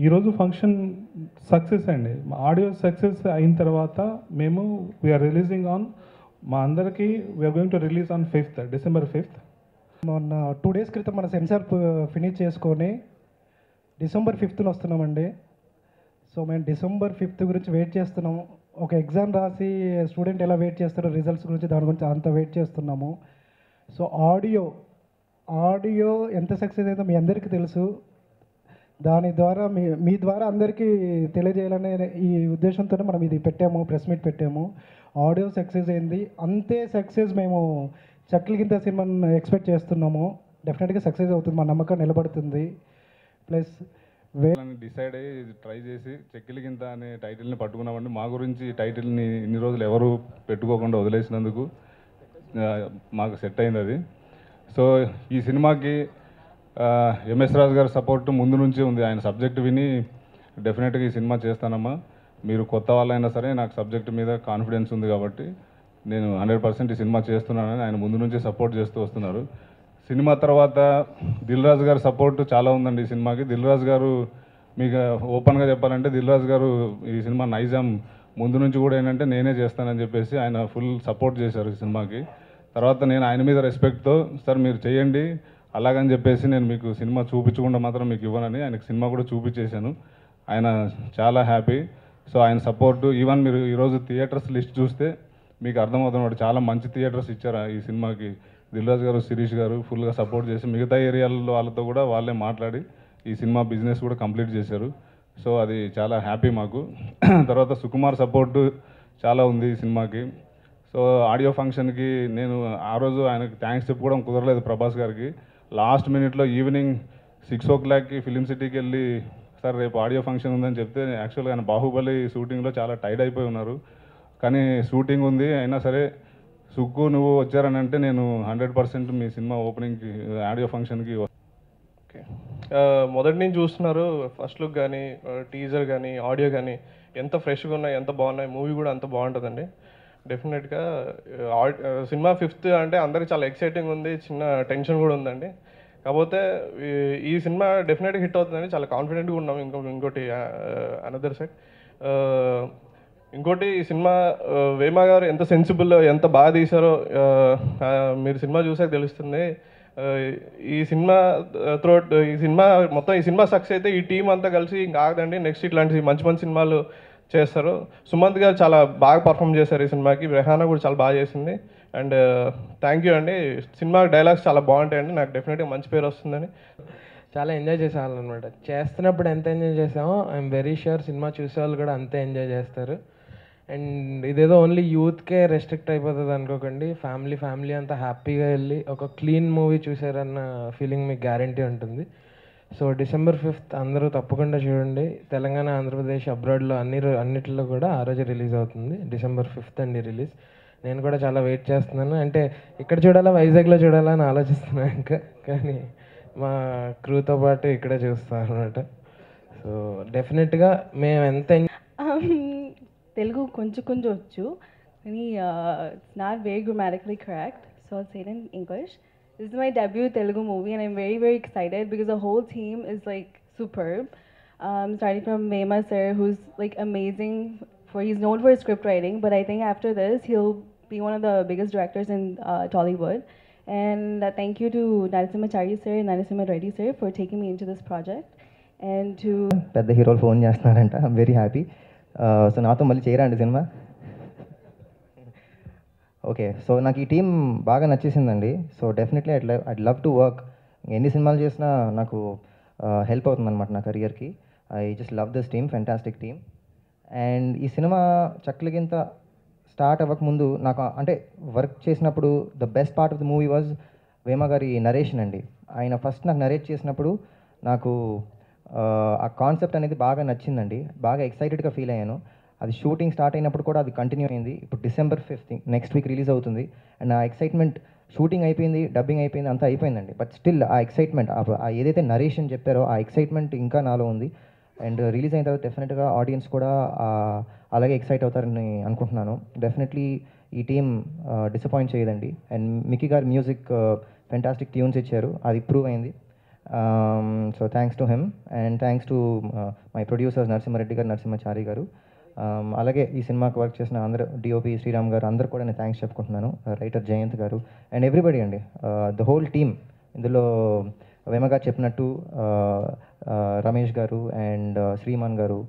ఈరోజు function success అండి. Audio success అయిన తర్వాత మేము వీఆర్ రిలీజింగ్ ఆన్ మా అందరికీ we are going to release on December 5th. మొన్న 2 days క్రితం మన సెన్సార్ ఫినిష్ చేసుకొని December 5th వస్తున్నామండి. సో మేము December 5th గురించి వెయిట్ చేస్తున్నాము. ఒక ఎగ్జామ్ రాసి స్టూడెంట్ ఎలా వెయిట్ చేస్తారో రిజల్ట్స్ గురించి దాని గురించి అంత వెయిట్ చేస్తున్నాము. సో ఆడియో ఎంత సక్సెస్ అయిందో మీ అందరికీ తెలుసు. దాని ద్వారా మీ ద్వారా అందరికీ తెలియజేయాలనే ఈ ఉద్దేశంతోనే మనం ఇది పెట్టాము, ప్రెస్ మీట్ పెట్టాము. ఆడియో సక్సెస్ అయింది. అంతే సక్సెస్ మేము చక్కిలిగింత సినిమాని ఎక్స్పెక్ట్ చేస్తున్నాము. డెఫినెట్గా సక్సెస్ అవుతుంది, మా నమ్మకం నిలబడుతుంది. ప్లస్ డిసైడ్ అయ్యి ట్రై చేసి చెక్కిలిగింత అనే టైటిల్ని పట్టుకున్నామండి. మా గురించి టైటిల్ని ఇన్ని రోజులు ఎవరు పెట్టుకోకుండా వదిలేసినందుకు మాకు సెట్ అయింది అది. సో ఈ సినిమాకి ఎంఎస్ రాజు గారి సపోర్ట్ ముందు నుంచి ఉంది. ఆయన సబ్జెక్ట్ విని డెఫినెట్గా ఈ సినిమా చేస్తానమ్మా, మీరు కొత్త వాళ్ళైనా సరే నాకు సబ్జెక్ట్ మీద కాన్ఫిడెన్స్ ఉంది కాబట్టి నేను 100% ఈ సినిమా చేస్తున్నానని ఆయన ముందు నుంచి సపోర్ట్ చేస్తూ వస్తున్నారు. సినిమా తర్వాత దిల్ రాజు గారి సపోర్ట్ చాలా ఉందండి ఈ సినిమాకి. దిల్ రాజు గారు మీకు ఓపెన్గా చెప్పాలంటే దిల్ రాజు గారు ఈ సినిమా నైజాం ముందు నుంచి కూడా ఏంటంటే నేనే చేస్తానని చెప్పేసి ఆయన ఫుల్ సపోర్ట్ చేశారు ఈ సినిమాకి. తర్వాత నేను ఆయన మీద రెస్పెక్ట్తో సార్ మీరు చేయండి అలాగని చెప్పేసి నేను మీకు సినిమా చూపించకుండా మాత్రం మీకు ఇవ్వనని ఆయనకు సినిమా కూడా చూపించేశాను. ఆయన చాలా హ్యాపీ. సో ఆయన సపోర్టు ఈవెన్ మీరు ఈరోజు థియేటర్స్ లిస్ట్ చూస్తే మీకు అర్థమవుతున్నమాట చాలా మంచి థియేటర్స్ ఇచ్చారు ఈ సినిమాకి. దిల్రాజు గారు, శిరీష్ గారు ఫుల్గా సపోర్ట్ చేసి మిగతా ఏరియాలలో వాళ్ళతో కూడా వాళ్ళే మాట్లాడి ఈ సినిమా బిజినెస్ కూడా కంప్లీట్ చేశారు. సో అది చాలా హ్యాపీ మాకు. తర్వాత సుకుమార్ సపోర్టు చాలా ఉంది ఈ సినిమాకి. సో ఆడియో ఫంక్షన్కి నేను ఆ రోజు ఆయనకు థ్యాంక్స్ చెప్పుకోవడం కుదరలేదు ప్రభాస్ గారికి. లాస్ట్ మినిట్లో ఈవినింగ్ 6 o'clockకి ఫిలిం సిటీకి వెళ్ళి సార్ రేపు ఆడియో ఫంక్షన్ ఉందని చెప్తే యాక్చువల్గా ఆయన బాహుబలి షూటింగ్లో చాలా టైర్డ్ అయిపోయి ఉన్నారు. కానీ షూటింగ్ ఉంది అయినా సరే సుక్కు నువ్వు వచ్చారని అంటే నేను 100% మీ సినిమా ఓపెనింగ్కి ఆడియో ఫంక్షన్కి. ఓకే, మొదటి నుంచి చూస్తున్నారు, ఫస్ట్ లుక్ కానీ టీజర్ కానీ ఆడియో కానీ ఎంత ఫ్రెష్గా ఉన్నాయి, ఎంత బాగున్నాయి. మూవీ కూడా అంత బాగుంటుందండి. డెఫినెట్గా సినిమా 5th అంటే అందరికి చాలా ఎక్సైటింగ్ ఉంది, చిన్న టెన్షన్ కూడా ఉందండి. కాకపోతే ఈ సినిమా డెఫినెట్గా హిట్ అవుతుందని చాలా కాన్ఫిడెంట్గా ఉన్నాం. ఇంకోటి అనదర్ సైడ్ ఇంకోటి ఈ సినిమా వేమా గారు ఎంత సెన్సిబుల్, ఎంత బాగా తీశారో మీరు సినిమా చూసాక తెలుస్తుంది. ఈ సినిమా ఈ సినిమా సక్సెస్ అయితే ఈ టీం అంతా కలిసి ఇంకా ఆగదండి. నెక్స్ట్ ఇట్లాంటి మంచి మంచి సినిమాలు చేస్తారు. సుమంత్ గారు చాలా బాగా పర్ఫామ్ చేశారు ఈ సినిమాకి. రెహానా కూడా చాలా బాగా చేసింది. అండ్ థ్యాంక్ యూ అండి. సినిమా డైలాగ్స్ చాలా బాగుంటాయండి. నాకు డెఫినెట్గా మంచి పేరు వస్తుందని చాలా ఎంజాయ్ చేసేవాళ్ళనమాట. చేస్తున్నప్పుడు ఎంత ఎంజాయ్ చేసామో ఐఎమ్ వెరీ ష్యూర్ సినిమా చూసేవాళ్ళు కూడా అంతే ఎంజాయ్ చేస్తారు. అండ్ ఇదేదో ఓన్లీ యూత్కే రెస్ట్రిక్ట్ అయిపోతుంది అనుకోకండి. ఫ్యామిలీ అంతా హ్యాపీగా వెళ్ళి ఒక క్లీన్ మూవీ చూసారన్న ఫీలింగ్ మీకు గ్యారంటీ ఉంటుంది. సో December 5th అందరూ తప్పకుండా చూడండి. తెలంగాణ, ఆంధ్రప్రదేశ్, అబ్రాడ్లో అన్నిటిలో కూడా ఆ రోజు రిలీజ్ అవుతుంది. December 5th అండి రిలీజ్. నేను కూడా చాలా వెయిట్ చేస్తున్నాను. అంటే ఇక్కడ చూడాలా, వైజాగ్లో చూడాలా అని ఆలోచిస్తున్నాను ఇంకా. కానీ మా క్రూతో పాటు ఇక్కడే చూస్తాను అనమాట. సో డెఫినెట్గా మేము ఎంత తెలుగు కొంచెం వచ్చు కానీ it's not very grammatically correct, so I'll say it in English. This is my debut Telugu movie and I'm very excited because the whole team is like superb. Starting from Vema sir, who's like amazing. He's known for his script writing, but I think after this he'll be one of the biggest directors in Tollywood. And thank you to Narasimhacharya sir and Narasimha Reddy sir for taking me into this project. And to పెద్ద హీరోలు phone చేస్తున్నారంట. I'm very happy. So నాతో మళ్ళీ చేయరండి cinema. Okay, so నాకు ఈ team బాగా నచ్చేసిందండి. So definitely I'd love to work. ఎన్ని సినిమాలు చేసినా నాకు హెల్ప్ అవుతుంది అనమాట నా కెరియర్కి. I just love this team, fantastic team. And ఈ సినిమా చక్కలిగింత స్టార్ట్ అవ్వకముందు నాకు అంటే వర్క్ చేసినప్పుడు the best part of the movie was Vema గారి నరేషన్ అండి. ఆయన ఫస్ట్ నాకు నరేట్ చేసినప్పుడు నాకు ఆ కాన్సెప్ట్ అనేది బాగా నచ్చిందండి. బాగా ఎక్సైటెడ్గా ఫీల్ అయ్యాను. అది షూటింగ్ స్టార్ట్ అయినప్పుడు కూడా అది కంటిన్యూ అయింది. ఇప్పుడు December 5th next week release అవుతుంది. అండ్ ఆ ఎక్సైట్మెంట్, షూటింగ్ అయిపోయింది, డబ్బింగ్ అయిపోయింది, అంతా అయిపోయిందండి. బట్ స్టిల్ ఆ ఎక్సైట్మెంట్, ఏదైతే నరేషన్ చెప్పారో ఆ ఎక్సైట్మెంట్ ఇంకా నాలో ఉంది. అండ్ రిలీజ్ అయిన తర్వాత డెఫినెట్గా ఆడియన్స్ కూడా అలాగే ఎక్సైట్ అవుతారని అనుకుంటున్నాను. డెఫినెట్లీ ఈ టీం డిసప్పాయింట్ చేయదండి. అండ్ మికీ గారి మ్యూజిక్ ఫెంటాస్టిక్ ట్యూన్స్ ఇచ్చారు, అది ప్రూవ్ అయింది. So thanks to him and thanks to my producers Narasimha Reddy గారు, నరసింహాచారి గారు. అలాగే ఈ సినిమాకి వర్క్ చేసిన అందరూ డిఓపి శ్రీరామ్ గారు అందరు కూడా నేను థ్యాంక్స్ చెప్పుకుంటున్నాను. రైటర్ జయంత్ గారు అండ్ ఎవ్రీబడి అండి, ద హోల్ టీమ్. ఇందులో వేమగా చెప్పినట్టు రమేష్ గారు అండ్ శ్రీమాన్ గారు,